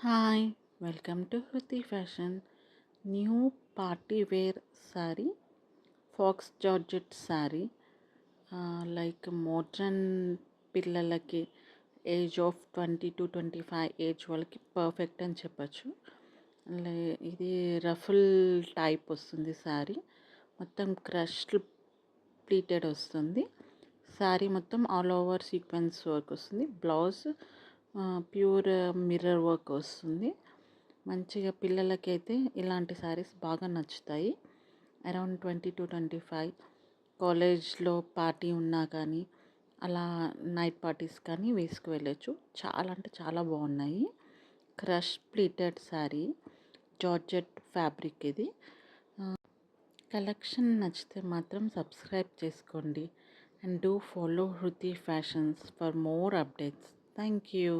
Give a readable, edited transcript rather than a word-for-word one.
Hi welcome to Hruthi fashion. New party wear sari, faux georgette sari. Like modern పిల్లలకి age of 20 to 25 age వాళ్ళకి perfect అని చెప్పచ్చు. ఇది ruffle type వస్తుంది శారీ, మొత్తం క్రష్డ్ ప్లీటెడ్ వస్తుంది. శారీ మొత్తం ఆల్ ఓవర్ సీక్వెన్స్ వర్క్ వస్తుంది. బ్లౌజ్ ప్యూర్ మిర్రర్ వర్క్ వస్తుంది. మంచిగా పిల్లలకైతే ఇలాంటి శారీస్ బాగా నచ్చుతాయి. అరౌండ్ 20 to 25 కాలేజ్లో పార్టీ ఉన్నా కానీ, అలా నైట్ పార్టీస్ కానీ వేసుకు వెళ్ళచ్చు. చాలా అంటే చాలా బాగున్నాయి. Crush pleated sari, georgette fabric ఇది. కలెక్షన్ నచ్చితే మాత్రం సబ్స్క్రైబ్ చేసుకోండి and do follow Hruthi fashions for more updates. Thank you.